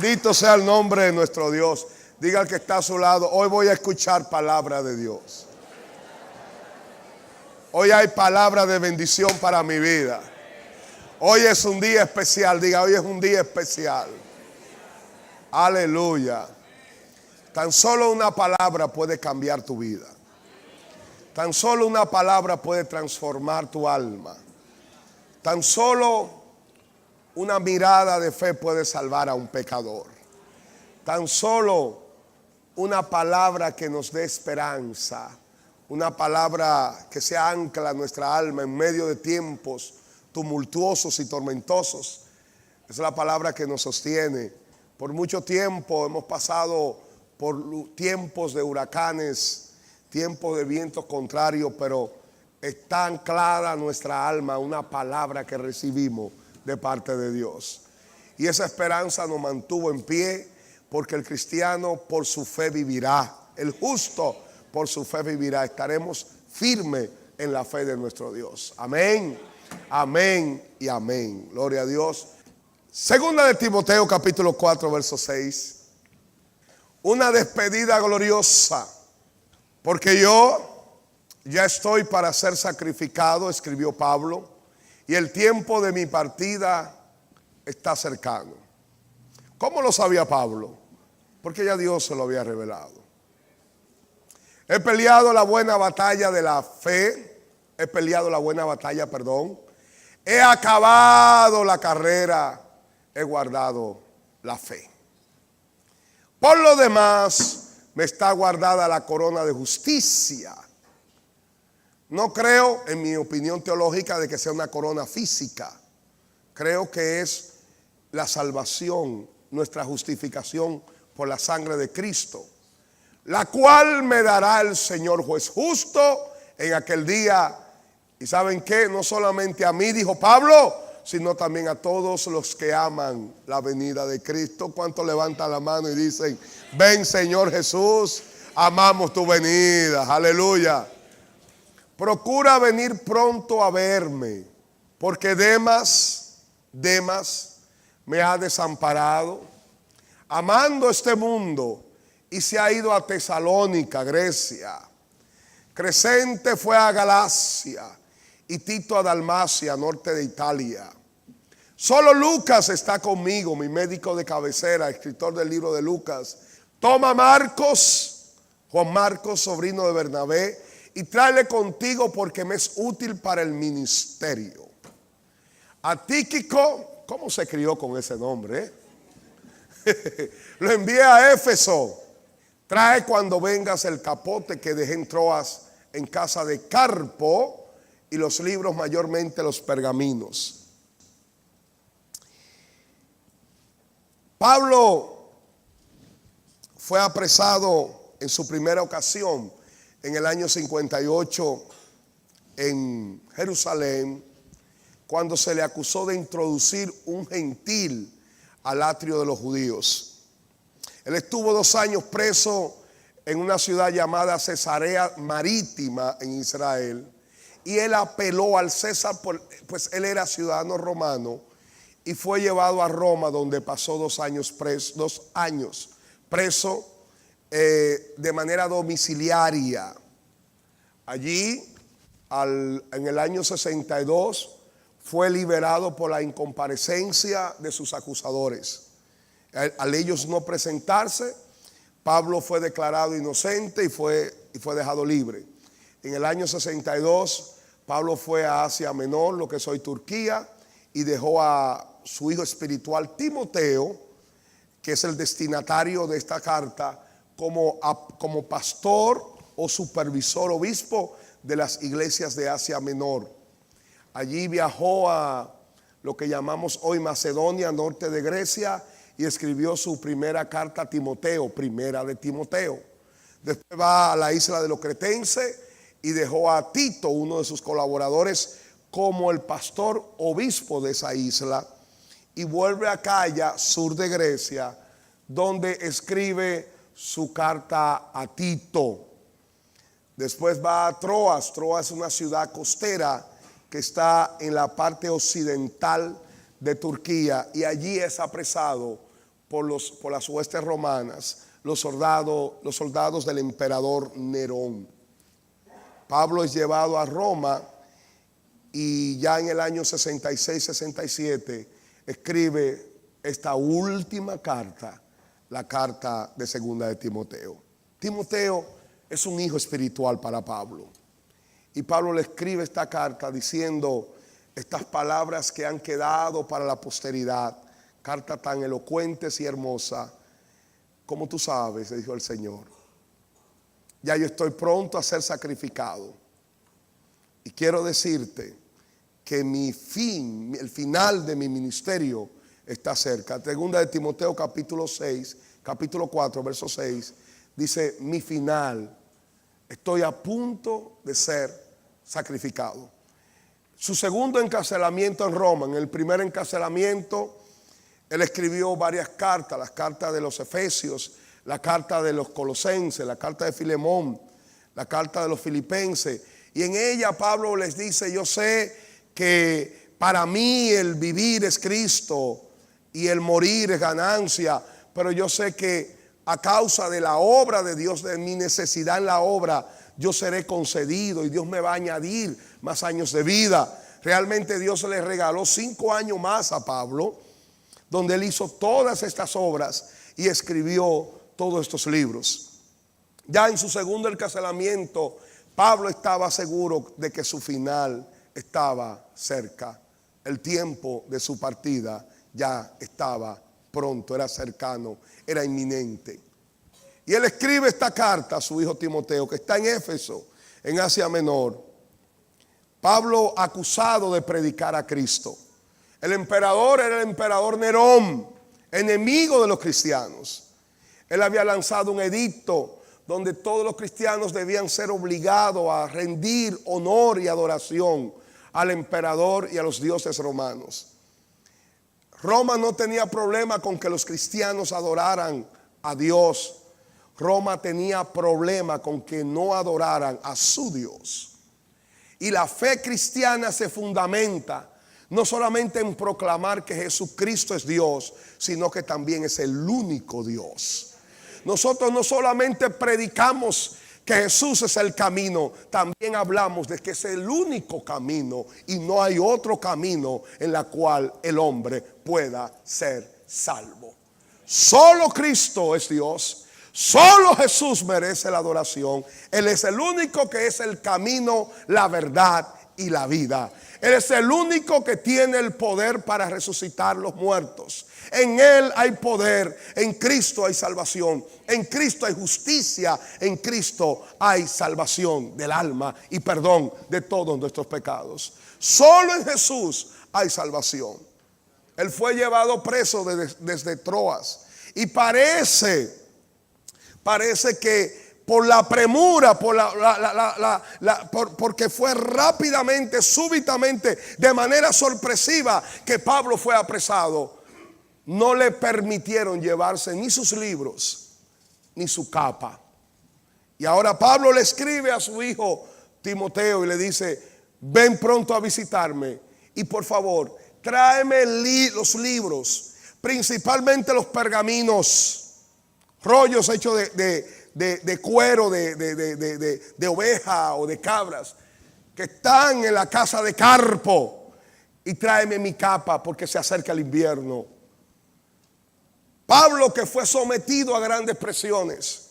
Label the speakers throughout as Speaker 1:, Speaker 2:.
Speaker 1: Bendito sea el nombre de nuestro Dios. Diga al que está a su lado, hoy voy a escuchar palabra de Dios. Hoy hay palabra de bendición para mi vida. Hoy es un día especial. Diga, hoy es un día especial. Aleluya. Tan solo una palabra puede cambiar tu vida. Tan solo una palabra puede transformar tu alma. Tan solo una mirada de fe puede salvar a un pecador. Tan solo una palabra que nos dé esperanza. Una palabra que se ancla a nuestra alma en medio de tiempos tumultuosos y tormentosos. Es la palabra que nos sostiene. Por mucho tiempo hemos pasado por tiempos de huracanes, tiempos de vientos contrarios, pero está anclada nuestra alma una palabra que recibimos de parte de Dios. Y esa esperanza nos mantuvo en pie, porque el cristiano por su fe vivirá. El justo por su fe vivirá. Estaremos firmes en la fe de nuestro Dios. Amén, amén y amén. Gloria a Dios. Segunda de Timoteo capítulo 4 verso 6. Una despedida gloriosa, porque yo ya estoy para ser sacrificado, escribió Pablo, y el tiempo de mi partida está cercano. ¿Cómo lo sabía Pablo? Porque ya Dios se lo había revelado. He peleado la buena batalla de la fe. He peleado la buena batalla, perdón. He acabado la carrera. He guardado la fe. Por lo demás, me está guardada la corona de justicia. No creo, en mi opinión teológica, de que sea una corona física. Creo que es la salvación, nuestra justificación por la sangre de Cristo, la cual me dará el Señor juez justo en aquel día. Y ¿saben qué? No solamente a mí, dijo Pablo, sino también a todos los que aman la venida de Cristo. ¿Cuántos levantan la mano y dicen, ven Señor Jesús, amamos tu venida? Aleluya. Procura venir pronto a verme, porque Demas me ha desamparado, amando este mundo, y se ha ido a Tesalónica, Grecia. Crescente fue a Galacia y Tito a Dalmacia, norte de Italia. Solo Lucas está conmigo, mi médico de cabecera, escritor del libro de Lucas. Toma Marcos, Juan Marcos, sobrino de Bernabé, y tráele contigo porque me es útil para el ministerio. A Tíquico, ¿cómo se crió con ese nombre? Lo envié a Éfeso. Trae cuando vengas el capote que dejé en Troas en casa de Carpo, y los libros, mayormente los pergaminos. Pablo fue apresado en su primera ocasión en el año 58 en Jerusalén, cuando se le acusó de introducir un gentil al atrio de los judíos. Él estuvo 2 años preso en una ciudad llamada Cesarea Marítima en Israel, y él apeló al César, pues él era ciudadano romano, y fue llevado a Roma, donde pasó 2 años preso de manera domiciliaria. Allí, en el año 62, fue liberado por la incomparecencia de sus acusadores. Al ellos no presentarse, Pablo fue declarado inocente y fue dejado libre. En el año 62, Pablo fue a Asia Menor, lo que es hoy Turquía, y dejó a su hijo espiritual Timoteo, que es el destinatario de esta carta, como pastor o supervisor, obispo de las iglesias de Asia Menor. Allí viajó a lo que llamamos hoy Macedonia, norte de Grecia, y escribió su primera carta a Timoteo, primera de Timoteo. Después va a la isla de los Cretenses y dejó a Tito, uno de sus colaboradores, como el pastor obispo de esa isla, y vuelve a Acaya, sur de Grecia, donde escribe su carta a Tito. Después va a Troas. Troas es una ciudad costera que está en la parte occidental de Turquía, y allí es apresado por las huestes romanas, los soldados del emperador Nerón. Pablo es llevado a Roma y ya en el año 66-67 escribe esta última carta, la carta de segunda de Timoteo. Timoteo es un hijo espiritual para Pablo. Y Pablo le escribe esta carta diciendo estas palabras que han quedado para la posteridad. Carta tan elocuentes y hermosa. Como tú sabes, dijo el Señor, ya yo estoy pronto a ser sacrificado. Y quiero decirte que mi fin, el final de mi ministerio está cerca. Segunda de Timoteo capítulo 4, verso 6, dice, mi final, estoy a punto de ser sacrificado. Su segundo encarcelamiento en Roma, en el primer encarcelamiento, él escribió varias cartas, las cartas de los Efesios, la carta de los Colosenses, la carta de Filemón, la carta de los Filipenses. Y en ella Pablo les dice, yo sé que para mí el vivir es Cristo y el morir es ganancia, pero yo sé que a causa de la obra de Dios, de mi necesidad en la obra, yo seré concedido y Dios me va a añadir más años de vida. Realmente Dios le regaló 5 años más a Pablo, donde él hizo todas estas obras y escribió todos estos libros. Ya en su segundo encarcelamiento, Pablo estaba seguro de que su final estaba cerca. El tiempo de su partida ya estaba pronto, era cercano, era inminente. Y él escribe esta carta a su hijo Timoteo, que está en Éfeso, en Asia Menor. Pablo acusado de predicar a Cristo. El emperador era el emperador Nerón, enemigo de los cristianos. Él había lanzado un edicto donde todos los cristianos debían ser obligados a rendir honor y adoración al emperador y a los dioses romanos. Roma no tenía problema con que los cristianos adoraran a Dios. Roma tenía problema con que no adoraran a su Dios. Y la fe cristiana se fundamenta no solamente en proclamar que Jesucristo es Dios, sino que también es el único Dios. Nosotros no solamente predicamos que Jesús es el camino, también hablamos de que es el único camino y no hay otro camino en la cual el hombre pueda ser salvo. Solo Cristo es Dios, solo Jesús merece la adoración. Él es el único que es el camino, la verdad y la vida. Él es el único que tiene el poder para resucitar los muertos. En Él hay poder, en Cristo hay salvación, en Cristo hay justicia, en Cristo hay salvación del alma y perdón de todos nuestros pecados. Solo en Jesús hay salvación. Él fue llevado preso desde Troas y parece que por la premura, porque fue rápidamente, súbitamente, de manera sorpresiva que Pablo fue apresado, no le permitieron llevarse ni sus libros ni su capa. Y ahora Pablo le escribe a su hijo Timoteo y le dice, ven pronto a visitarme y por favor tráeme los libros, principalmente los pergaminos, rollos hechos de cuero de oveja o de cabras que están en la casa de Carpo, y tráeme mi capa porque se acerca el invierno. Pablo, que fue sometido a grandes presiones,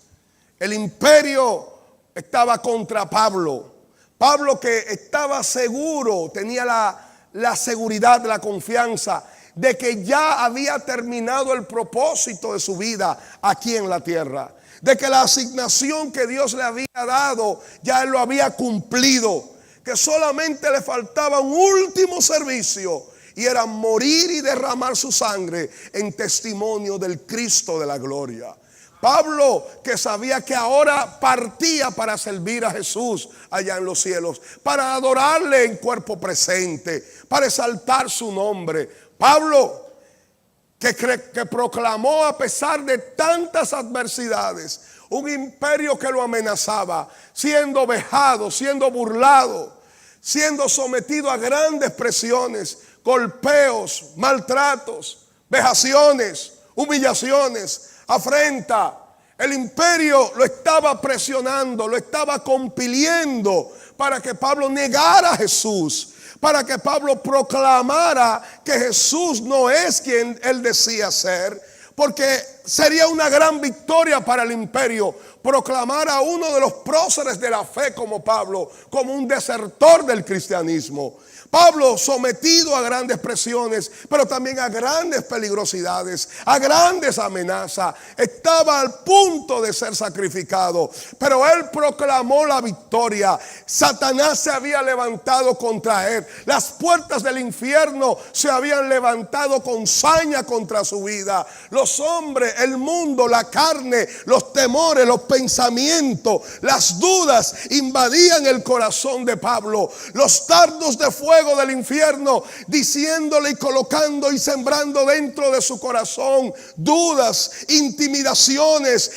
Speaker 1: el imperio estaba contra Pablo. Pablo, que estaba seguro, tenía la seguridad, la confianza de que ya había terminado el propósito de su vida aquí en la tierra, de que la asignación que Dios le había dado ya él lo había cumplido, que solamente le faltaba un último servicio y era morir y derramar su sangre en testimonio del Cristo de la gloria. Pablo, que sabía que ahora partía para servir a Jesús allá en los cielos, para adorarle en cuerpo presente, para exaltar su nombre. Pablo, que proclamó a pesar de tantas adversidades, un imperio que lo amenazaba, siendo vejado, siendo burlado, siendo sometido a grandes presiones, golpeos, maltratos, vejaciones, humillaciones, afrenta. El imperio lo estaba presionando, lo estaba compeliendo para que Pablo negara a Jesús, para que Pablo proclamara que Jesús no es quien él decía ser, porque sería una gran victoria para el imperio proclamar a uno de los próceres de la fe como Pablo, como un desertor del cristianismo. Pablo, sometido a grandes presiones, pero también a grandes peligrosidades, a grandes amenazas, estaba al punto de ser sacrificado, pero él proclamó la victoria. Satanás se había levantado contra él, las puertas del infierno se habían levantado con saña contra su vida. Los hombres, el mundo, la carne, los temores, los pensamientos, las dudas invadían el corazón de Pablo. Los dardos de fuego del infierno, diciéndole y colocando y sembrando dentro de su corazón dudas, intimidaciones,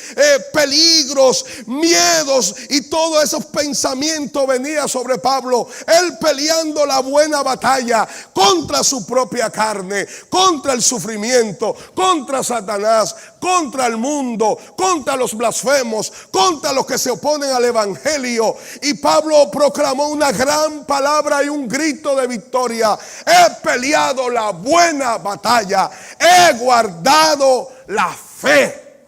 Speaker 1: peligros, miedos, y todos esos pensamientos venían sobre Pablo. Él peleando la buena batalla contra su propia carne, contra el sufrimiento, contra Satanás, contra el mundo, contra los blasfemos, contra los que se oponen al evangelio. Y Pablo proclamó una gran palabra y un grito de victoria: he peleado la buena batalla, he guardado la fe,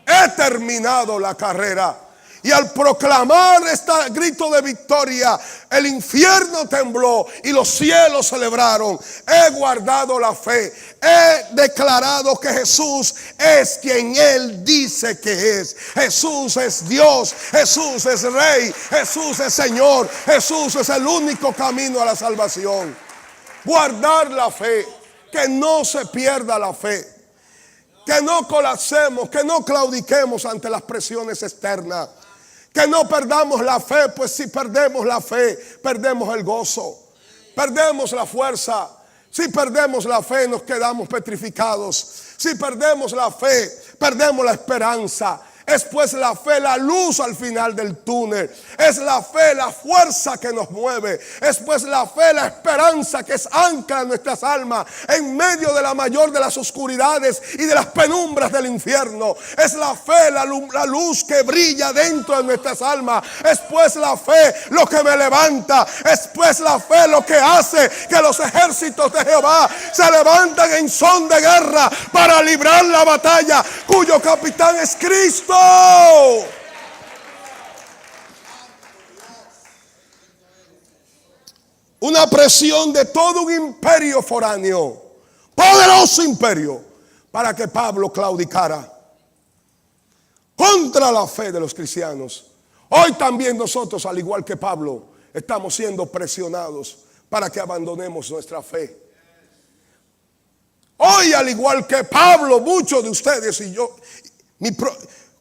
Speaker 1: he terminado la carrera. Y al proclamar este grito de victoria, el infierno tembló y los cielos celebraron. He guardado la fe, he declarado que Jesús es quien Él dice que es. Jesús es Dios, Jesús es Rey, Jesús es Señor, Jesús es el único camino a la salvación. Guardar la fe, que no se pierda la fe, que no colapsemos, que no claudiquemos ante las presiones externas. Que no perdamos la fe, pues si perdemos la fe, perdemos el gozo, perdemos la fuerza. Si perdemos la fe, nos quedamos petrificados. Si perdemos la fe, perdemos la esperanza. Es pues la fe la luz al final del túnel. Es la fe la fuerza que nos mueve. Es pues la fe la esperanza que es ancla en nuestras almas en medio de la mayor de las oscuridades y de las penumbras del infierno. Es la fe la luz que brilla dentro de nuestras almas. Es pues la fe lo que me levanta. Es pues la fe lo que hace que los ejércitos de Jehová se levantan en son de guerra para librar la batalla, cuyo capitán es Cristo. Una presión de todo un imperio foráneo, poderoso imperio, para que Pablo claudicara contra la fe de los cristianos. Hoy también nosotros, al igual que Pablo, estamos siendo presionados para que abandonemos nuestra fe. Hoy, al igual que Pablo, muchos de ustedes y yo,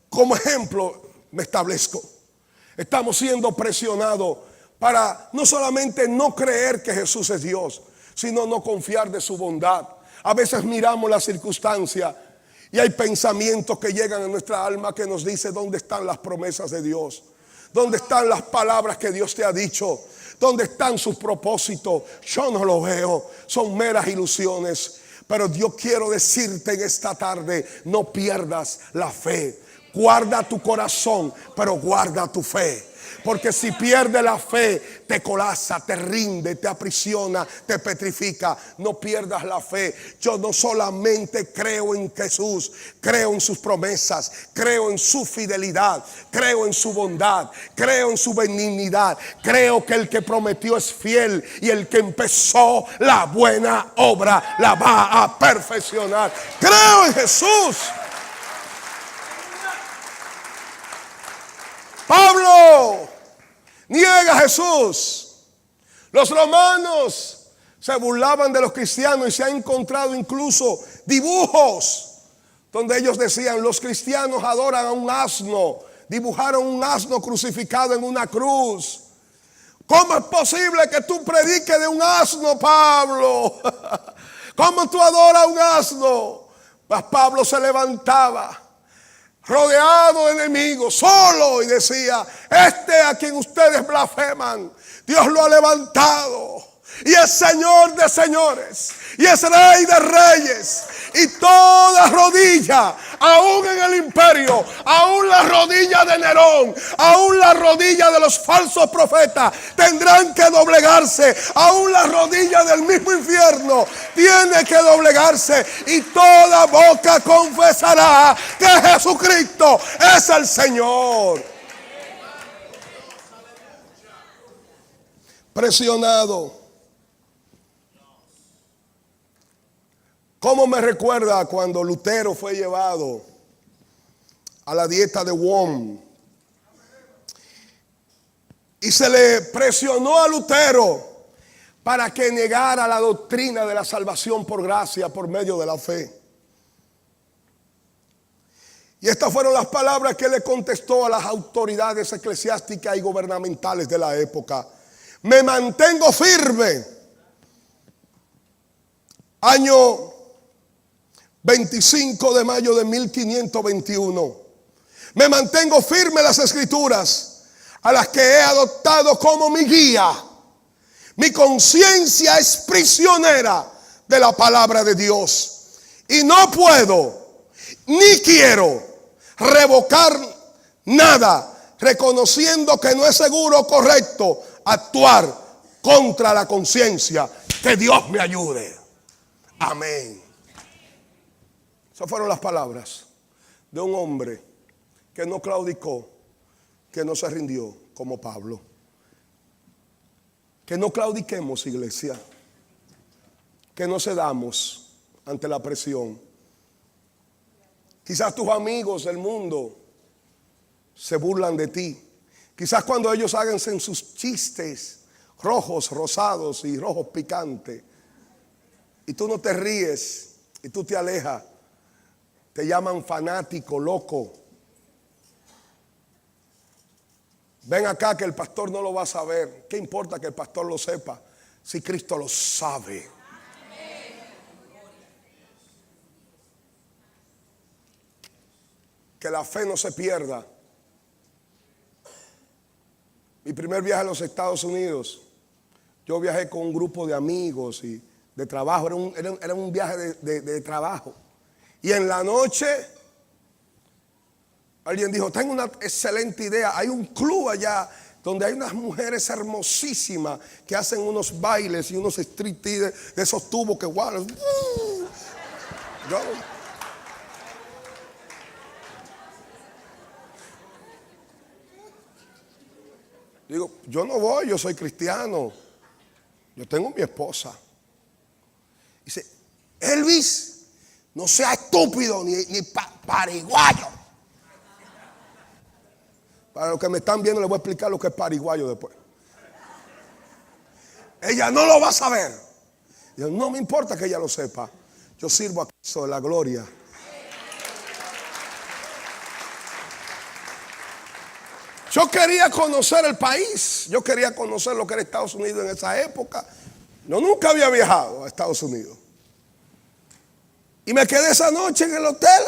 Speaker 1: como ejemplo me establezco, estamos siendo presionados para no solamente no creer que Jesús es Dios, sino no confiar de su bondad. A veces miramos las circunstancias y hay pensamientos que llegan a nuestra alma que nos dice: ¿dónde están las promesas de Dios? ¿Dónde están las palabras que Dios te ha dicho? ¿Dónde están sus propósitos? Yo no lo veo, son meras ilusiones. Pero yo quiero decirte en esta tarde: no pierdas la fe. Guarda tu corazón, pero guarda tu fe. Porque si pierdes la fe, te colapsa, te rinde, te aprisiona, te petrifica. No pierdas la fe. Yo no solamente creo en Jesús, creo en sus promesas, creo en su fidelidad, creo en su bondad, creo en su benignidad. Creo que el que prometió es fiel y el que empezó la buena obra la va a perfeccionar. Creo en Jesús. Pablo niega a Jesús. Los romanos se burlaban de los cristianos y se han encontrado incluso dibujos donde ellos decían: los cristianos adoran a un asno. Dibujaron un asno crucificado en una cruz. ¿Cómo es posible que tú prediques de un asno, Pablo? ¿Cómo tú adoras a un asno? Mas Pablo se levantaba rodeado de enemigos, solo, y decía: este a quien ustedes blasfeman, Dios lo ha levantado y es Señor de señores y es Rey de reyes. Y toda rodilla, aún en el imperio, aún la rodilla de Nerón, aún la rodilla de los falsos profetas, tendrán que doblegarse. Aún la rodilla del mismo infierno tiene que doblegarse. Y toda boca confesará que Jesucristo es el Señor. Presionado. ¿Cómo me recuerda cuando Lutero fue llevado a la dieta de Worm? Y se le presionó a Lutero para que negara la doctrina de la salvación por gracia por medio de la fe. Y estas fueron las palabras que le contestó a las autoridades eclesiásticas y gubernamentales de la época. Me mantengo firme. Año 25 de mayo de 1521. Me mantengo firme en las escrituras, a las que he adoptado como mi guía. Mi conciencia es prisionera de la palabra de Dios. Y no puedo, ni quiero revocar nada, reconociendo que no es seguro o correcto actuar contra la conciencia. Que Dios me ayude. Amén. Esas fueron las palabras de un hombre que no claudicó, que no se rindió como Pablo. Que no claudiquemos, iglesia. Que no cedamos ante la presión. Quizás tus amigos del mundo se burlan de ti. Quizás cuando ellos hagan sus chistes rojos, rosados y rojos picantes, y tú no te ríes y tú te alejas, te llaman fanático, loco. Ven acá que el pastor no lo va a saber. ¿Qué importa que el pastor lo sepa si Cristo lo sabe? Que la fe no se pierda. Mi primer viaje a los Estados Unidos, yo viajé con un grupo de amigos y de trabajo. Era un viaje de trabajo. Y en la noche, alguien dijo, tengo una excelente idea. Hay un club allá donde hay unas mujeres hermosísimas que hacen unos bailes y unos striptease de esos tubos que guardan. Digo, yo no voy, yo soy cristiano. Yo tengo mi esposa. Dice, Elvis, no sea estúpido ni pariguayo. Para los que me están viendo les voy a explicar lo que es pariguayo después. Ella no lo va a saber. Yo, no me importa que ella lo sepa. Yo sirvo a Cristo de la gloria. Yo quería conocer el país. Yo quería conocer lo que era Estados Unidos en esa época. Yo nunca había viajado a Estados Unidos. Y me quedé esa noche en el hotel,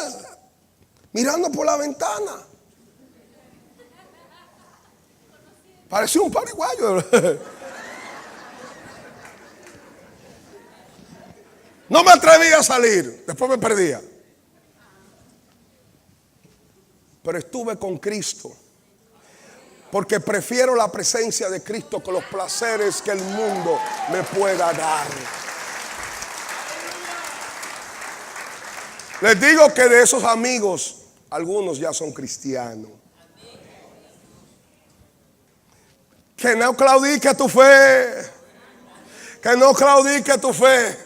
Speaker 1: mirando por la ventana. Parecía un pariguayo. No me atreví a salir, después me perdía. Pero estuve con Cristo. Porque prefiero la presencia de Cristo que los placeres que el mundo me pueda dar. Les digo que de esos amigos, algunos ya son cristianos. Que no claudique tu fe. Que no claudique tu fe.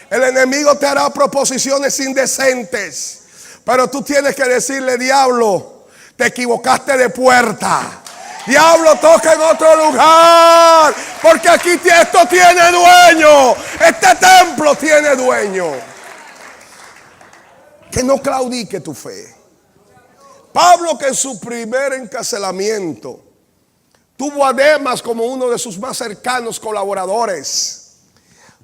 Speaker 1: El enemigo te hará proposiciones indecentes. Pero tú tienes que decirle, diablo, te equivocaste de puerta. Diablo, toca en otro lugar. Porque aquí esto tiene dueño. Este templo tiene dueño. Que no claudique tu fe. Pablo, que en su primer encarcelamiento tuvo a Demas como uno de sus más cercanos colaboradores.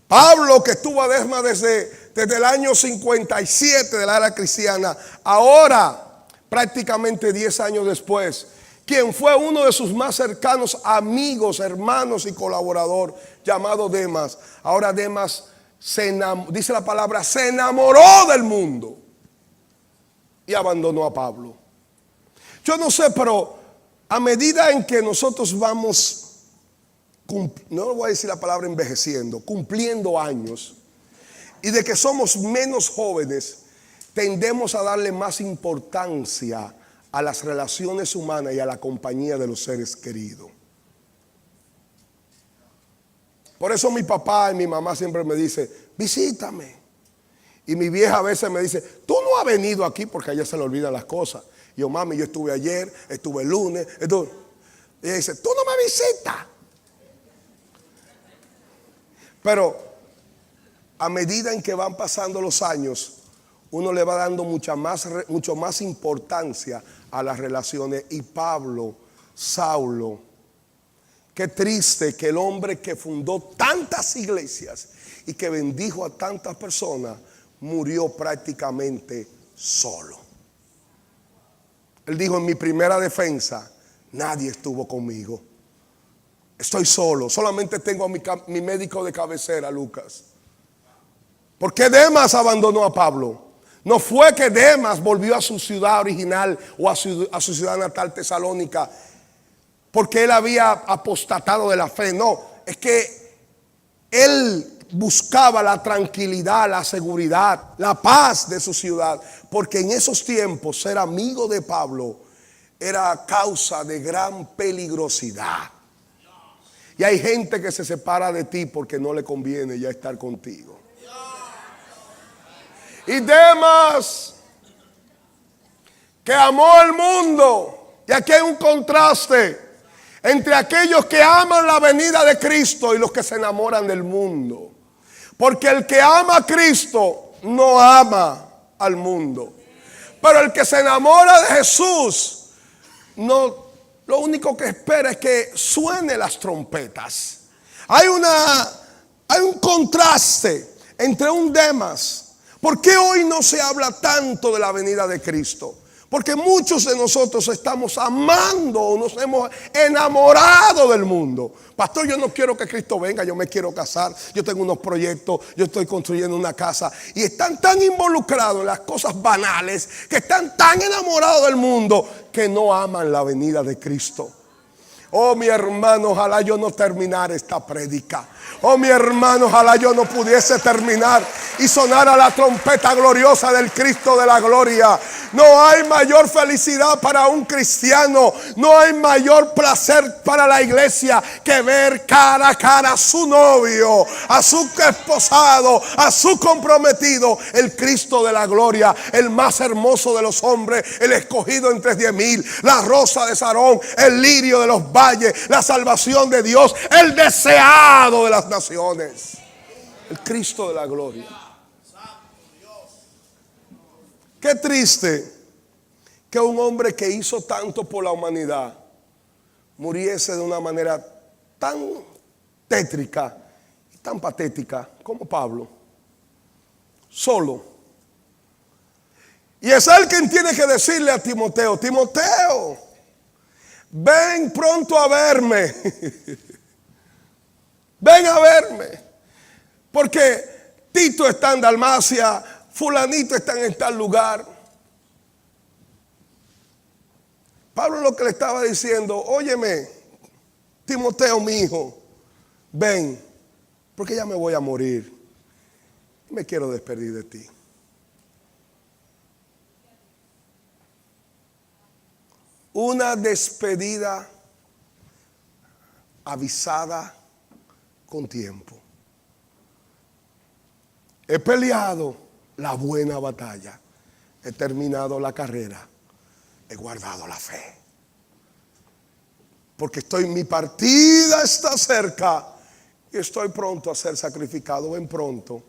Speaker 1: Pablo, que estuvo a Demas desde el año 57 de la era cristiana, ahora prácticamente 10 años después, quien fue uno de sus más cercanos amigos, hermanos y colaborador, llamado Demas. Ahora Demas dice la palabra, se enamoró del mundo y abandonó a Pablo. Yo no sé, pero a medida en que nosotros vamos, no voy a decir la palabra envejeciendo, cumpliendo años, y de que somos menos jóvenes, tendemos a darle más importancia a las relaciones humanas y a la compañía de los seres queridos. Por eso mi papá y mi mamá siempre me dicen, visítame. Y mi vieja a veces me dice, tú no has venido aquí, porque a ella se le olvidan las cosas. Y yo, mami, yo estuve ayer, estuve el lunes. Y ella dice, tú no me visitas. Pero a medida en que van pasando los años, uno le va dando mucho más importancia a las relaciones. Y Pablo, Saulo, qué triste que el hombre que fundó tantas iglesias y que bendijo a tantas personas, murió prácticamente solo. Él dijo, en mi primera defensa, nadie estuvo conmigo. Estoy solo, solamente tengo a mi médico de cabecera, Lucas. ¿Por qué Demas abandonó a Pablo? No fue que Demas volvió a su ciudad original o a su ciudad natal, Tesalónica, porque él había apostatado de la fe. No, es que él buscaba la tranquilidad, la seguridad, la paz de su ciudad, porque en esos tiempos ser amigo de Pablo era causa de gran peligrosidad. Y hay gente que se separa de ti porque no le conviene ya estar contigo. Y Demas, que amó el mundo. Y aquí hay un contraste entre aquellos que aman la venida de Cristo y los que se enamoran del mundo. Porque el que ama a Cristo no ama al mundo. Pero el que se enamora de Jesús, no, lo único que espera es que suenen las trompetas. Hay un contraste entre un Demas. ¿Por qué hoy no se habla tanto de la venida de Cristo? Porque muchos de nosotros estamos amando o nos hemos enamorado del mundo. Pastor, yo no quiero que Cristo venga, yo me quiero casar, yo tengo unos proyectos, yo estoy construyendo una casa. Y están tan involucrados en las cosas banales, que están tan enamorados del mundo, que no aman la venida de Cristo. Oh, mi hermano, ojalá yo no terminara esta prédica. Oh, mi hermano, ojalá yo no pudiese terminar y sonara la trompeta gloriosa del Cristo de la gloria. No hay mayor felicidad para un cristiano, no hay mayor placer para la iglesia que ver cara a cara a su novio, a su esposado, a su comprometido, el Cristo de la gloria, el más hermoso de los hombres, el escogido entre 10,000, la rosa de Sarón, el lirio de los valles, la salvación de Dios, el deseado de las naciones, el Cristo de la gloria. Qué triste que un hombre que hizo tanto por la humanidad muriese de una manera tan tétrica y tan patética como Pablo, solo. Y es él quien tiene que decirle a Timoteo, Timoteo, ven pronto a verme. Ven a verme. Porque Tito está en Dalmacia, fulanito está en tal lugar. Pablo lo que le estaba diciendo, óyeme, Timoteo, mi hijo, ven, porque ya me voy a morir. Me quiero despedir de ti. Una despedida avisada con tiempo. He peleado la buena batalla. He terminado la carrera. He guardado la fe. Porque mi partida está cerca y estoy pronto a ser sacrificado. Ven pronto.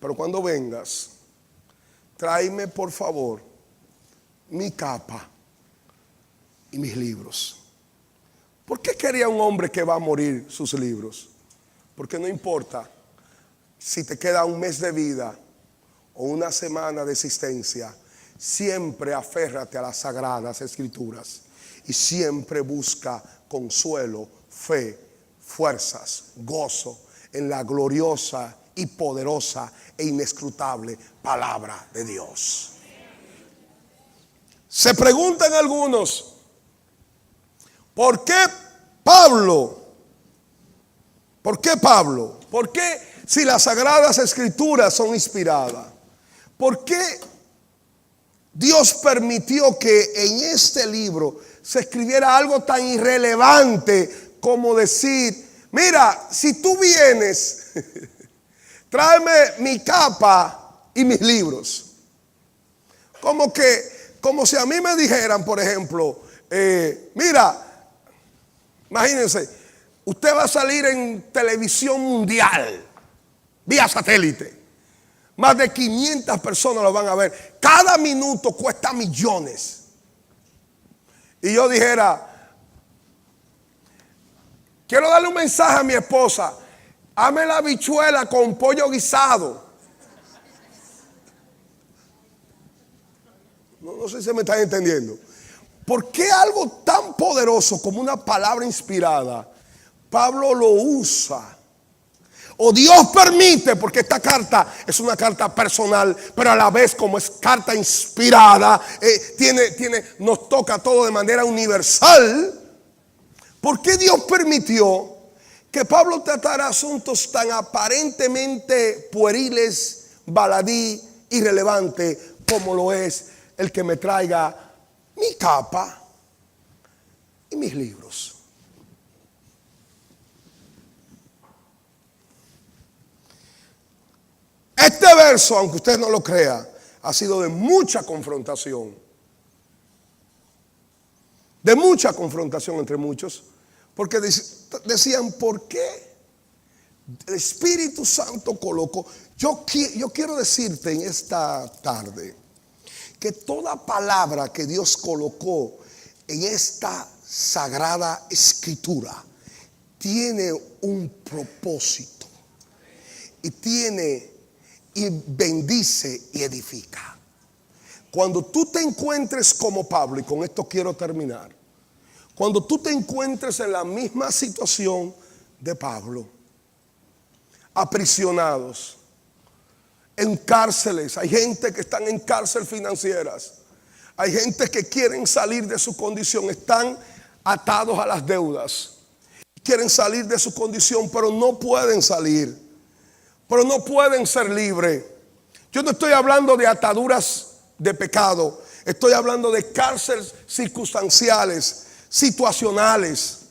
Speaker 1: Pero cuando vengas, tráeme por favor mi capa y mis libros. ¿Por qué quería un hombre que va a morir sus libros? Porque no importa si te queda un mes de vida o una semana de existencia, siempre aférrate a las sagradas escrituras y siempre busca consuelo, fe, fuerzas, gozo en la gloriosa y poderosa e inescrutable palabra de Dios. Se preguntan algunos, ¿por qué Pablo? ¿Por qué Pablo? ¿Por qué si las sagradas escrituras son inspiradas? ¿Por qué Dios permitió que en este libro se escribiera algo tan irrelevante como decir, mira, si tú vienes, tráeme mi capa y mis libros? Como si a mí me dijeran, por ejemplo, mira, imagínense, usted va a salir en televisión mundial, vía satélite. Más de 500 personas lo van a ver. Cada minuto cuesta millones. Y yo dijera, quiero darle un mensaje a mi esposa. Hazme la habichuela con pollo guisado. No sé si me están entendiendo. ¿Por qué algo tan poderoso como una palabra inspirada, Pablo lo usa? O Dios permite, porque esta carta es una carta personal, pero a la vez como es carta inspirada, nos toca todo de manera universal. ¿Por qué Dios permitió que Pablo tratara asuntos tan aparentemente pueriles, baladí, irrelevantes, como lo es el que me traiga mi capa y mis libros? Este verso, aunque usted no lo crea, ha sido de mucha confrontación. De mucha confrontación entre muchos. Porque decían, ¿por qué el Espíritu Santo colocó? Yo quiero decirte en esta tarde que toda palabra que Dios colocó en esta sagrada escritura tiene un propósito y bendice y edifica. Cuando tú te encuentres como Pablo, y con esto quiero terminar, cuando tú te encuentres en la misma situación de Pablo, aprisionados, en cárceles, hay gente que están en cárcel financieras, hay gente que quieren salir de su condición, están atados a las deudas, quieren salir de su condición, pero no pueden salir. Pero no pueden ser libres. Yo no estoy hablando de ataduras de pecado. Estoy hablando de cárceles circunstanciales, situacionales.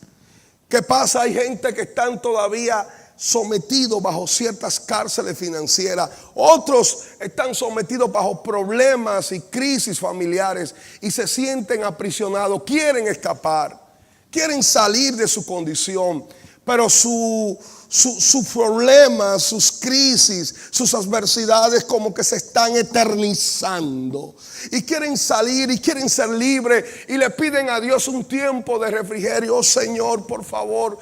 Speaker 1: ¿Qué pasa? Hay gente que están todavía sometidos bajo ciertas cárceles financieras. Otros están sometidos bajo problemas y crisis familiares y se sienten aprisionados. Quieren escapar. Quieren salir de su condición. Pero sus problemas, sus crisis, sus adversidades como que se están eternizando. Y quieren salir y quieren ser libres. Y le piden a Dios un tiempo de refrigerio. Oh Señor, por favor,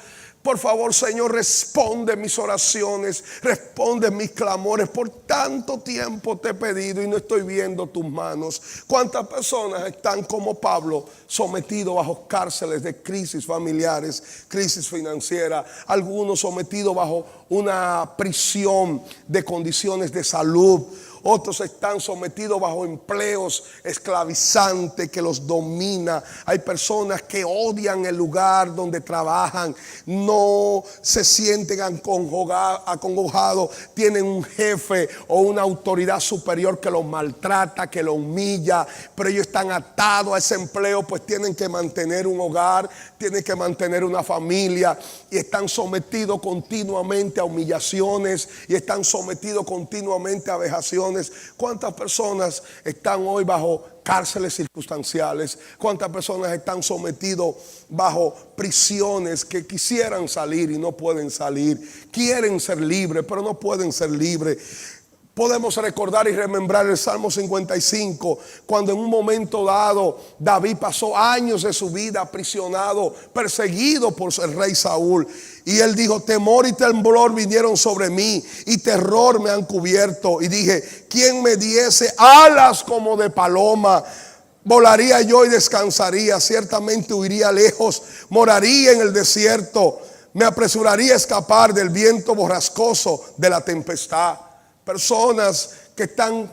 Speaker 1: Señor, responde mis oraciones, responde mis clamores. Por tanto tiempo te he pedido y no estoy viendo tus manos. ¿Cuántas personas están como Pablo, sometidos bajo cárceles de crisis familiares, crisis financiera? Algunos sometidos bajo una prisión de condiciones de salud. Otros están sometidos bajo empleos esclavizantes que los domina. Hay personas que odian el lugar donde trabajan. No se sienten acongojados. Tienen un jefe o una autoridad superior que los maltrata, que los humilla. Pero ellos están atados a ese empleo, pues tienen que mantener un hogar, tienen que mantener una familia. Y están sometidos continuamente a humillaciones. Y están sometidos continuamente a vejaciones. ¿Cuántas personas están hoy bajo cárceles circunstanciales? ¿Cuántas personas están sometidos bajo prisiones que quisieran salir y no pueden salir? Quieren ser libres, pero no pueden ser libres. Podemos recordar y remembrar el Salmo 55, cuando en un momento dado David pasó años de su vida aprisionado, perseguido por el rey Saúl. Y él dijo: temor y temblor vinieron sobre mí y terror me han cubierto. Y dije: ¿quién me diese alas como de paloma? Volaría yo y descansaría, ciertamente huiría lejos, moraría en el desierto, me apresuraría a escapar del viento borrascoso, de la tempestad. Personas que están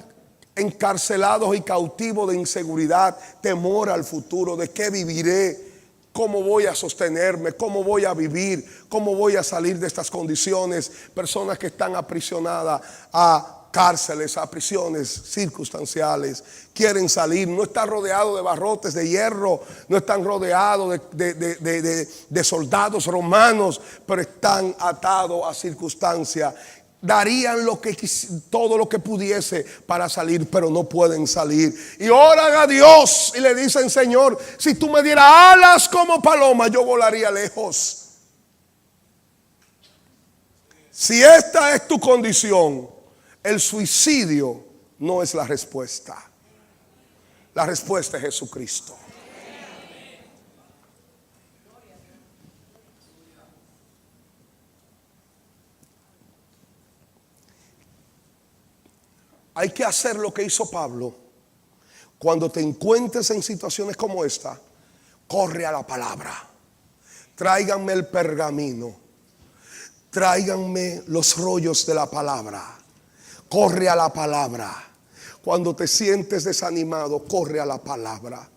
Speaker 1: encarcelados y cautivos de inseguridad, temor al futuro, de qué viviré, cómo voy a sostenerme, cómo voy a vivir, cómo voy a salir de estas condiciones. Personas que están aprisionadas a cárceles, a prisiones circunstanciales, quieren salir, no están rodeados de barrotes de hierro, no están rodeados de soldados romanos, pero están atados a circunstancias. Darían todo lo que pudiese para salir, pero no pueden salir. Y oran a Dios y le dicen: Señor, si tú me dieras alas como paloma, yo volaría lejos. Si esta es tu condición, el suicidio no es la respuesta. La respuesta es Jesucristo. Hay que hacer lo que hizo Pablo. Cuando te encuentres en situaciones como esta, corre a la palabra. Tráiganme el pergamino, tráiganme los rollos de la palabra. Corre a la palabra. Cuando te sientes desanimado, corre a la palabra.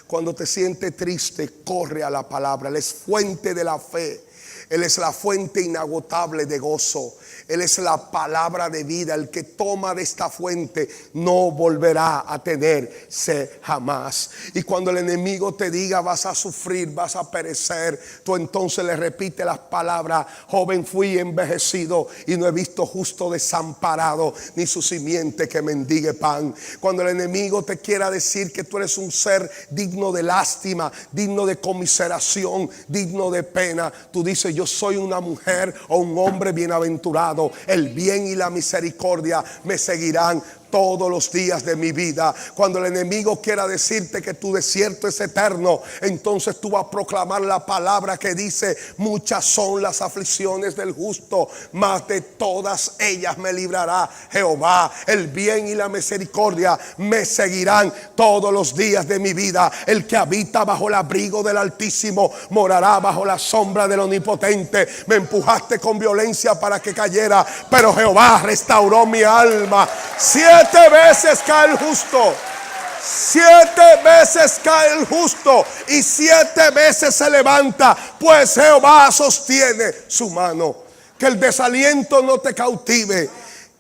Speaker 1: Cuando te sientes triste, corre a la palabra. Él es fuente de la fe. Él es la fuente inagotable de gozo. Él es la palabra de vida. El que toma de esta fuente no volverá a tener sed jamás. Y cuando el enemigo te diga: vas a sufrir, vas a perecer, tú entonces le repites las palabras: joven fui envejecido y no he visto justo desamparado, ni su simiente que mendigue pan. Cuando el enemigo te quiera decir que tú eres un ser digno de lástima, digno de conmiseración, digno de pena, tú dices: yo soy una mujer o un hombre bienaventurado. El bien y la misericordia me seguirán todos los días de mi vida. Cuando el enemigo quiera decirte que tu desierto es eterno, entonces tú vas a proclamar la palabra que dice: muchas son las aflicciones del justo, mas de todas ellas me librará Jehová. El bien y la misericordia me seguirán todos los días de mi vida. El que habita bajo el abrigo del Altísimo morará bajo la sombra del Omnipotente. Me empujaste con violencia para que cayera, pero Jehová restauró mi alma. 7 veces cae el justo, 7 veces cae el justo y 7 veces se levanta, pues Jehová sostiene su mano. Que el desaliento no te cautive,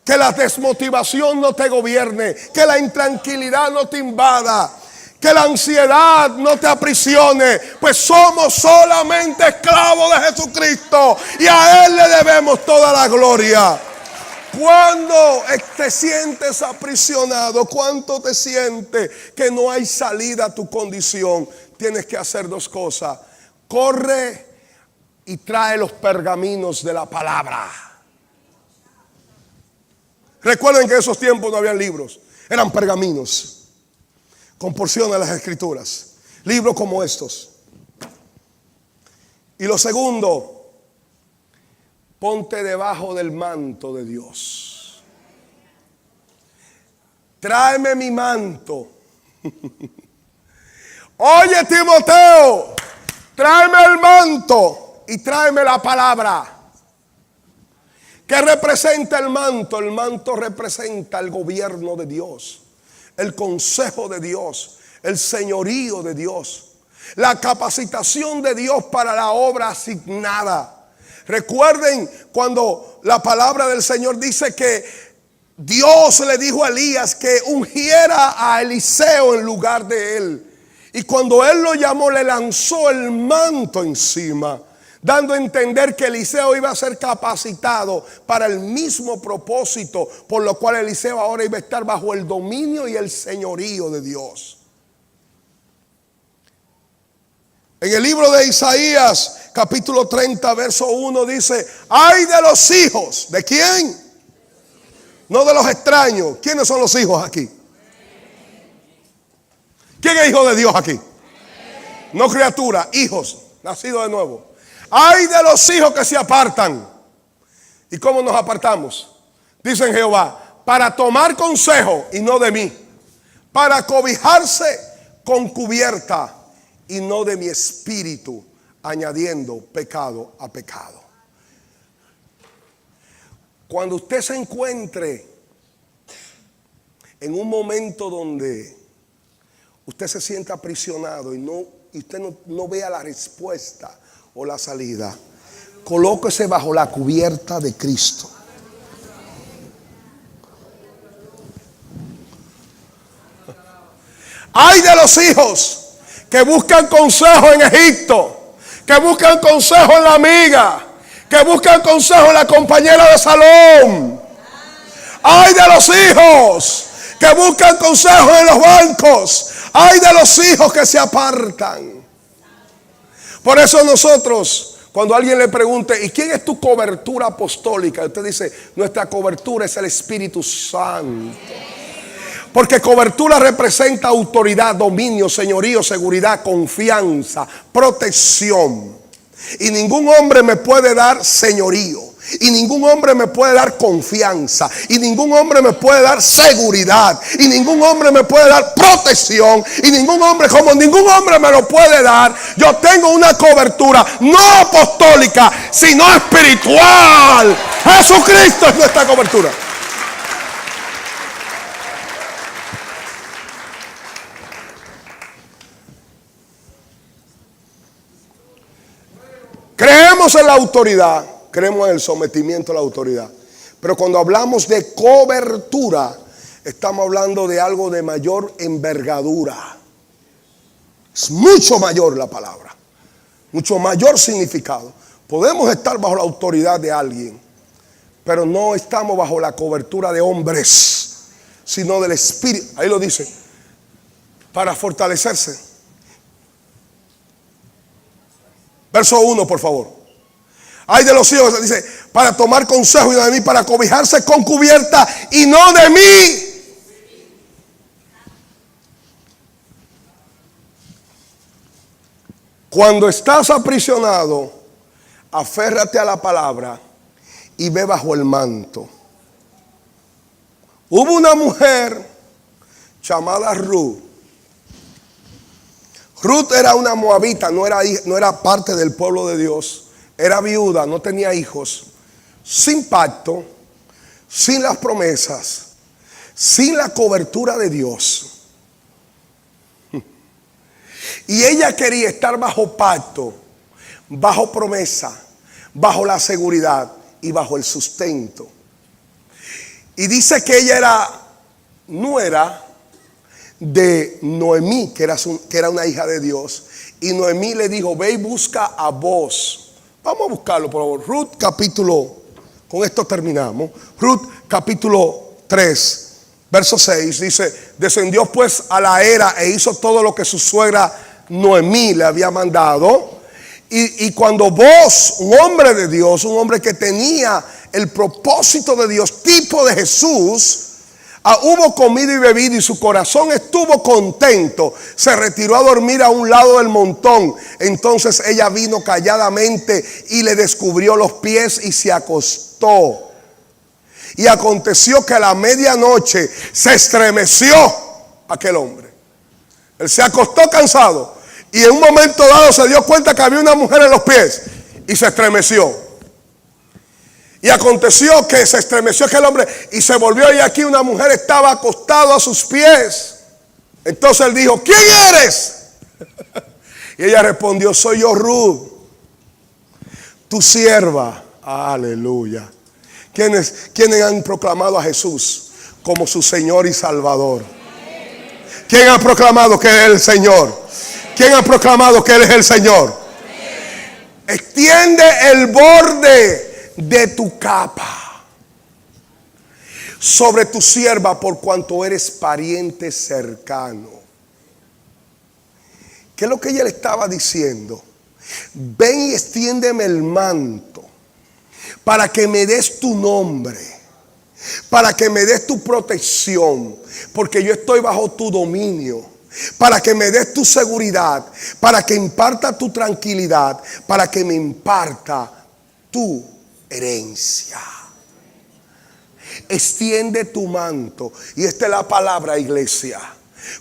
Speaker 1: que la desmotivación no te gobierne, que la intranquilidad no te invada, que la ansiedad no te aprisione, pues somos solamente esclavos de Jesucristo y a Él le debemos toda la gloria. Cuando te sientes aprisionado, cuánto te sientes que no hay salida a tu condición, tienes que hacer 2 cosas: corre y trae los pergaminos de la palabra. Recuerden que en esos tiempos no habían libros, eran pergaminos con porciones de las escrituras, libros como estos. Y lo segundo: ponte debajo del manto de Dios. Tráeme mi manto. Oye, Timoteo, tráeme el manto y tráeme la palabra. ¿Qué representa el manto? El manto representa el gobierno de Dios, el consejo de Dios, el señorío de Dios, la capacitación de Dios para la obra asignada. Recuerden cuando la palabra del Señor dice que Dios le dijo a Elías que ungiera a Eliseo en lugar de él. Y cuando él lo llamó, le lanzó el manto encima, dando a entender que Eliseo iba a ser capacitado para el mismo propósito, por lo cual Eliseo ahora iba a estar bajo el dominio y el señorío de Dios. En el libro de Isaías, capítulo 30, verso 1 dice: ay de los hijos, ¿de quién? No de los extraños. ¿Quiénes son los hijos aquí? ¿Quién es hijo de Dios aquí? No criatura, hijos, nacidos de nuevo. Ay de los hijos que se apartan. ¿Y cómo nos apartamos? Dicen Jehová: para tomar consejo y no de mí, para cobijarse con cubierta y no de mi espíritu, añadiendo pecado a pecado. Cuando usted se encuentre en un momento donde usted se sienta aprisionado y usted no vea la respuesta o la salida, colóquese bajo la cubierta de Cristo. Ay de los hijos que buscan consejo en Egipto, que buscan consejo en la amiga, que buscan consejo en la compañera de salón. Ay de los hijos que buscan consejo en los bancos. Ay de los hijos que se apartan. Por eso nosotros, cuando alguien le pregunte, ¿y quién es tu cobertura apostólica? Usted dice, nuestra cobertura es el Espíritu Santo. Porque cobertura representa autoridad, dominio, señorío, seguridad, confianza, protección. Y ningún hombre me puede dar señorío. Y ningún hombre me puede dar confianza. Y ningún hombre me puede dar seguridad. Y ningún hombre me puede dar protección. Y ningún hombre, como ningún hombre me lo puede dar, yo tengo una cobertura no apostólica, sino espiritual. Jesucristo es nuestra cobertura. Creemos en la autoridad, creemos en el sometimiento a la autoridad. Pero cuando hablamos de cobertura, estamos hablando de algo de mayor envergadura. Es mucho mayor la palabra, mucho mayor significado. Podemos estar bajo la autoridad de alguien, pero no estamos bajo la cobertura de hombres, sino del Espíritu. Ahí lo dice, para fortalecerse. Verso 1, por favor. Ay de los hijos, dice, para tomar consejo y no de mí, para cobijarse con cubierta y no de mí. Cuando estás aprisionado, aférrate a la palabra y ve bajo el manto. Hubo una mujer llamada Ruth. Ruth era una moabita, no era parte del pueblo de Dios. Era viuda, no tenía hijos. Sin pacto, sin las promesas, sin la cobertura de Dios. Y ella quería estar bajo pacto, bajo promesa, bajo la seguridad y bajo el sustento. Y dice que ella era nuera de Noemí, que era una hija de Dios. Y Noemí le dijo, ve y busca a Boaz. Vamos a buscarlo, por favor. Ruth capítulo, con esto terminamos. Ruth capítulo 3, verso 6, dice, descendió pues a la era e hizo todo lo que su suegra Noemí le había mandado. Y cuando Boaz, un hombre de Dios, un hombre que tenía el propósito de Dios, tipo de Jesús, hubo comido y bebido y su corazón estuvo contento, se retiró a dormir a un lado del montón. Entonces ella vino calladamente y le descubrió los pies y se acostó. Y aconteció que a la medianoche se estremeció aquel hombre. Él se acostó cansado y en un momento dado se dio cuenta que había una mujer en los pies y se estremeció. Y aconteció que se estremeció aquel hombre y se volvió, y aquí una mujer estaba acostada a sus pies. Entonces él dijo, ¿quién eres? Y ella respondió, soy yo, Ruth, tu sierva. Aleluya. ¿Quiénes han proclamado a Jesús como su Señor y Salvador? ¿Quién ha proclamado que Él es el Señor? ¿Quién ha proclamado que Él es el Señor? Extiende el borde de tu capa sobre tu sierva, por cuanto eres pariente cercano. ¿Qué es lo que ella le estaba diciendo? Ven y extiéndeme el manto para que me des tu nombre, para que me des tu protección, porque yo estoy bajo tu dominio, para que me des tu seguridad, para que imparta tu tranquilidad, para que me imparta tu herencia. Extiende tu manto. Y esta es la palabra, iglesia.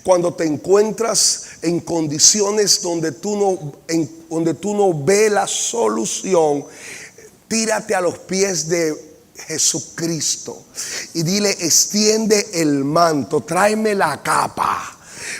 Speaker 1: Cuando te encuentras en condiciones donde donde tú no ves la solución, tírate a los pies de Jesucristo y dile: extiende el manto, tráeme la capa,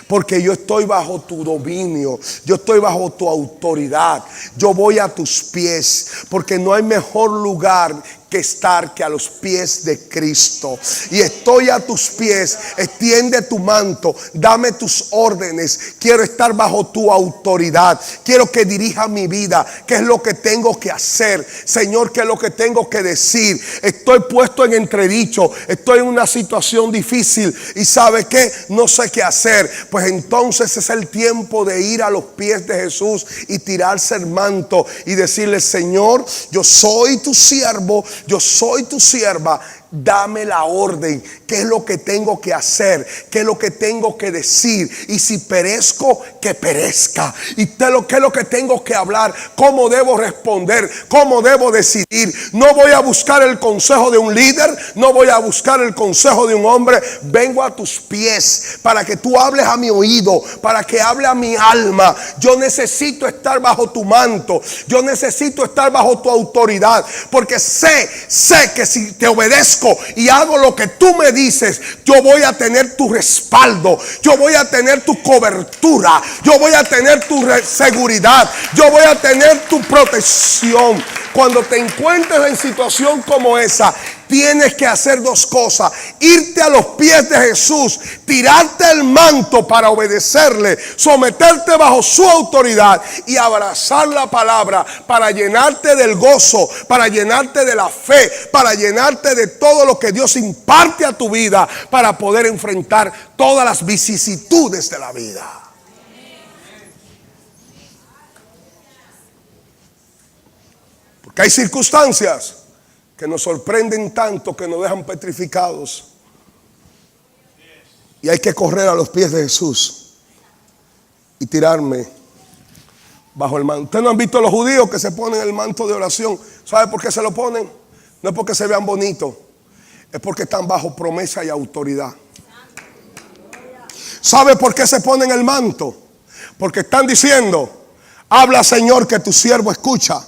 Speaker 1: porque yo estoy bajo tu dominio, yo estoy bajo tu autoridad, yo voy a tus pies, porque no hay mejor lugar que estar que a los pies de Cristo. Y estoy a tus pies. Extiende tu manto, dame tus órdenes. Quiero estar bajo tu autoridad. Quiero que dirija mi vida. ¿Qué es lo que tengo que hacer, Señor? ¿Qué es lo que tengo que decir? Estoy puesto en entredicho, estoy en una situación difícil y ¿sabe qué? No sé qué hacer. Pues entonces es el tiempo de ir a los pies de Jesús y tirarse el manto y decirle: Señor, yo soy tu siervo, yo soy tu sierva, dame la orden. ¿Qué es lo que tengo que hacer? ¿Qué es lo que tengo que decir? Y si perezco, que perezca. ¿Y qué es lo que tengo que hablar? ¿Cómo debo responder? ¿Cómo debo decidir? No voy a buscar el consejo de un líder, no voy a buscar el consejo de un hombre. Vengo a tus pies para que tú hables a mi oído, para que hable a mi alma. Yo necesito estar bajo tu manto, yo necesito estar bajo tu autoridad, porque sé que si te obedezco y hago lo que tú me dices, yo voy a tener tu respaldo, yo voy a tener tu cobertura, yo voy a tener tu seguridad, yo voy a tener tu protección. Cuando te encuentres en situación como esa, tienes que hacer dos cosas: irte a los pies de Jesús, tirarte el manto para obedecerle, someterte bajo su autoridad y abrazar la palabra para llenarte del gozo, para llenarte de la fe, para llenarte de todo lo que Dios imparte a tu vida, para poder enfrentar todas las vicisitudes de la vida. Porque hay circunstancias que nos sorprenden tanto, que nos dejan petrificados, y hay que correr a los pies de Jesús y tirarme bajo el manto. Ustedes no han visto a los judíos que se ponen el manto de oración. ¿Sabe por qué se lo ponen? No es porque se vean bonitos, es porque están bajo promesa y autoridad. ¿Sabe por qué se ponen el manto? Porque están diciendo: habla, Señor, que tu siervo escucha.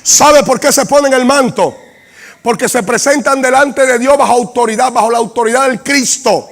Speaker 1: ¿Sabe por qué se ponen el manto? Porque se presentan delante de Dios bajo autoridad, bajo la autoridad del Cristo.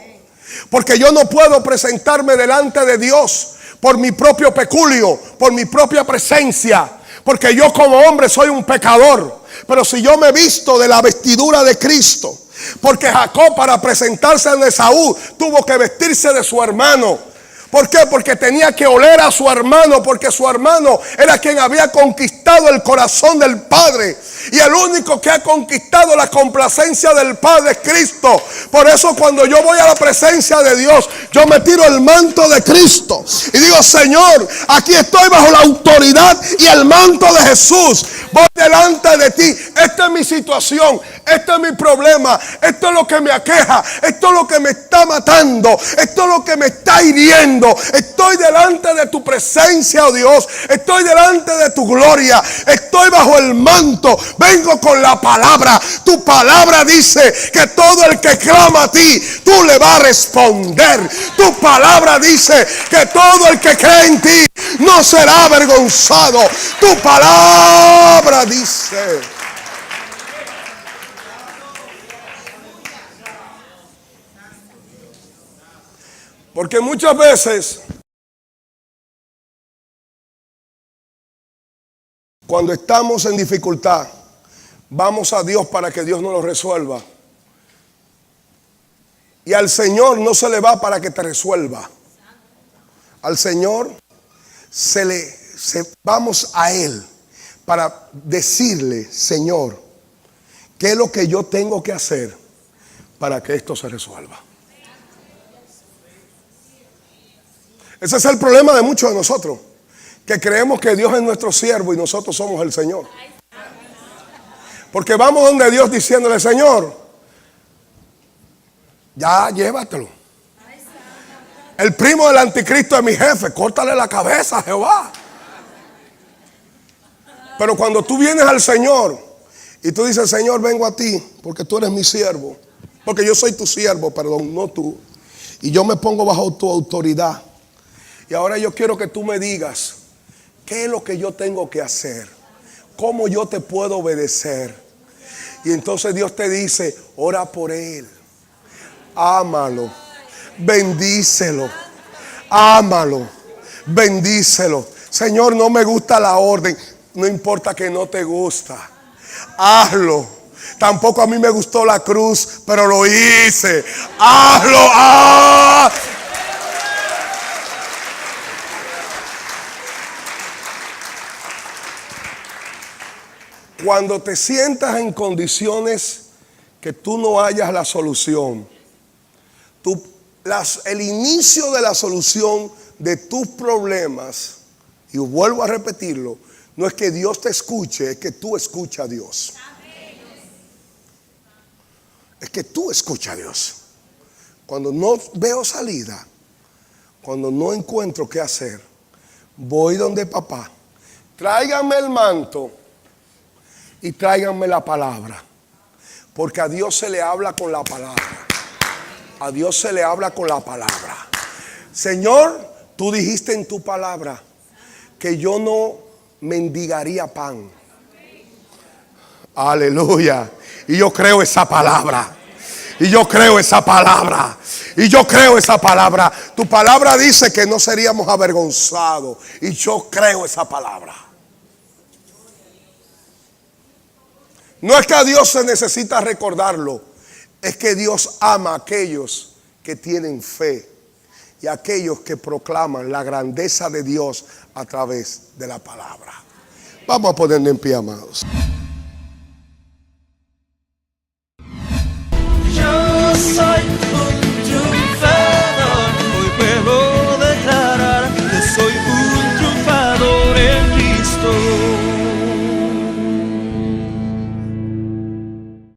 Speaker 1: Porque yo no puedo presentarme delante de Dios por mi propio peculio, por mi propia presencia, porque yo como hombre soy un pecador. Pero si yo me visto de la vestidura de Cristo, porque Jacob, para presentarse ante Esaú, tuvo que vestirse de su hermano. ¿Por qué? Porque tenía que oler a su hermano, porque su hermano era quien había conquistado el corazón del Padre. Y el único que ha conquistado la complacencia del Padre es Cristo. Por eso cuando yo voy a la presencia de Dios, yo me tiro el manto de Cristo y digo: Señor, aquí estoy bajo la autoridad y el manto de Jesús. Voy delante de ti. Esta es mi situación, este es mi problema, esto es lo que me aqueja, esto es lo que me está matando, esto es lo que me está hiriendo. Estoy delante de tu presencia, oh Dios. Estoy delante de tu gloria. Estoy bajo el manto. Vengo con la palabra. Tu palabra dice que todo el que clama a ti, tú le vas a responder. Tu palabra dice que todo el que cree en ti no será avergonzado. Tu palabra dice. Porque muchas veces, cuando estamos en dificultad, vamos a Dios para que Dios nos lo resuelva. Y al Señor no se le va para que te resuelva. Al Señor vamos a Él para decirle: Señor, ¿qué es lo que yo tengo que hacer para que esto se resuelva? Ese es el problema de muchos de nosotros, que creemos que Dios es nuestro siervo y nosotros somos el Señor. Porque vamos donde Dios diciéndole: Señor, ya llévatelo. El primo del anticristo es mi jefe, córtale la cabeza a Jehová. Pero cuando tú vienes al Señor y tú dices: Señor, vengo a ti porque tú eres mi siervo, porque yo soy tu siervo, perdón, no tú. Y yo me pongo bajo tu autoridad. Y ahora yo quiero que tú me digas, ¿qué es lo que yo tengo que hacer? ¿Cómo yo te puedo obedecer? Y entonces Dios te dice, ora por él. Ámalo. Bendícelo. Ámalo. Bendícelo. Señor, no me gusta la orden. No importa que no te gusta. Hazlo. Tampoco a mí me gustó la cruz, pero lo hice. Hazlo. ¡Ah! Cuando te sientas en condiciones que tú no hayas la solución, el inicio de la solución de tus problemas, y vuelvo a repetirlo, no es que Dios te escuche, es que tú escuchas a Dios. Es que tú escuchas a Dios. Cuando no veo salida, cuando no encuentro qué hacer, voy donde papá, tráiganme el manto y tráiganme la palabra. Porque a Dios se le habla con la palabra. A Dios se le habla con la palabra. Señor, tú dijiste en tu palabra que yo no mendigaría pan. Aleluya. Y yo creo esa palabra. Y yo creo esa palabra. Y yo creo esa palabra. Tu palabra dice que no seríamos avergonzados. Y yo creo esa palabra. No es que a Dios se necesita recordarlo. Es que Dios ama a aquellos que tienen fe. Y a aquellos que proclaman la grandeza de Dios a través de la palabra. Vamos a ponernos en pie, amados.